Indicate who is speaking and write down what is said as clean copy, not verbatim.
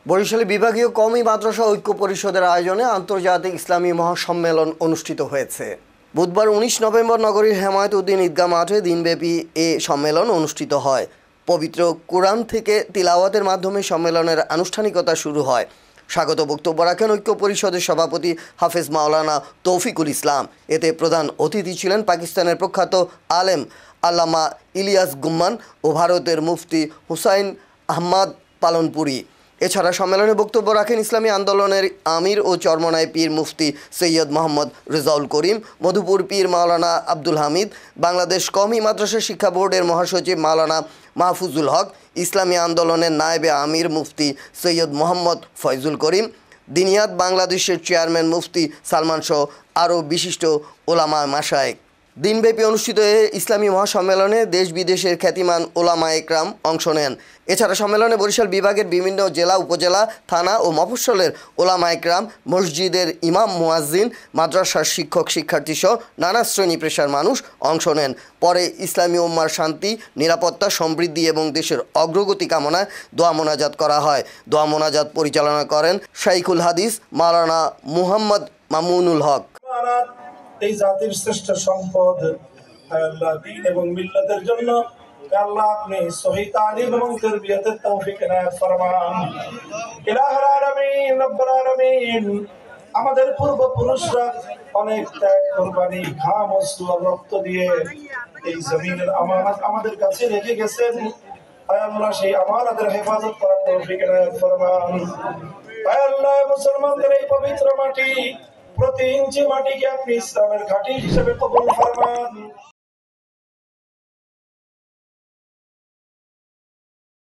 Speaker 1: বরিশালে বিভাগীয় কওমি মাদ্রাসা ঐক্য পরিষদের আয়োজনে আন্তর্জাতিক ইসলামী মহাসম্মেলন অনুষ্ঠিত হয়েছে। বুধবার ১৯ নভেম্বর নগরীর হেমায়েত উদ্দিন ঈদগাহ মাঠে দিনব্যাপী এ সম্মেলন অনুষ্ঠিত হয়। পবিত্র কোরআন থেকে তিলাওয়াতের মাধ্যমে সম্মেলনের আনুষ্ঠানিকতা শুরু হয়। স্বাগত বক্তব্য রাখেন ঐক্য পরিষদের সভাপতি হাফেজ মাওলানা তৌফিকুল ইসলাম। এতে প্রধান অতিথি ছিলেন পাকিস্তানের প্রখ্যাত আলেম আল্লামা ইলিয়াস গুম্মান ও ভারতের মুফতি হুসাইন আহমদ পালনপুরি। এছাড়া সম্মেলনে বক্তব্য রাখেন ইসলামী আন্দোলনের আমির ও চরমনাই পীর মুফতি সৈয়দ মোহাম্মদ রেজাউল করিম, মধুপুর পীর মাওলানা আব্দুল হামিদ, বাংলাদেশ কওমি মাদ্রাসা শিক্ষা বোর্ডের মহাসচিব মাওলানা মাহফুজুল হক, ইসলামী আন্দোলনের নায়েবে আমির মুফতি সৈয়দ মোহাম্মদ ফয়জুল করিম, দিনিয়াত বাংলাদেশের চেয়ারম্যান মুফতি সালমান সহ আরও বিশিষ্ট ওলামা মাশায়েখ। দিনব্যাপী অনুষ্ঠিত ইসলামী মহাসম্মেলনে দেশ বিদেশের খ্যাতিমান ওলামা একরাম অংশ নেন। এছাড়া সম্মেলনে বরিশাল বিভাগের বিভিন্ন জেলা, উপজেলা, থানা ও মফস্বলের ওলামা একরাম, মসজিদের ইমাম, মুয়াজ্জিন, মাদ্রাসার শিক্ষক, শিক্ষার্থী সহ নানা শ্রেণী পেশার মানুষ অংশ নেন। পরে ইসলামী উম্মার শান্তি, নিরাপত্তা, সমৃদ্ধি এবং দেশের অগ্রগতি কামনায় দোয়া মোনাজাত করা হয়। দোয়া মোনাজাত পরিচালনা করেন শাইখুল হাদিস মাওলানা মুহাম্মদ মামুনুল হক।
Speaker 2: এই জাতির শ্রেষ্ঠ সম্পদ আল্লাহ দ্বীন এবং মিল্লাতের জন্য আল্লাহ আপনি সহি তালিম এবং তারবিয়াতের তৌফিক এনায়েত ফরমান। ইলাহুল আলামিন, রব্বুল আলামিন, আমাদের পূর্বপুরুষরা অনেক ত্যাগ, কুরবানি, ঘাম, অশ্রু আর রক্ত দিয়ে এই জমিনের আমানত আমাদের কাছে রেখে গেছেন। আয় আল্লাহ, সেই আমানতের হেফাজত করার তৌফিক এনায়েত ফরমান। আয় আল্লাহ, মুসলমানদের এই পবিত্র মাটি, প্রতি ইঞ্চি মাটিকে আপনি ইসলামের ঘাঁটি হিসেবে কবুল ফরমান।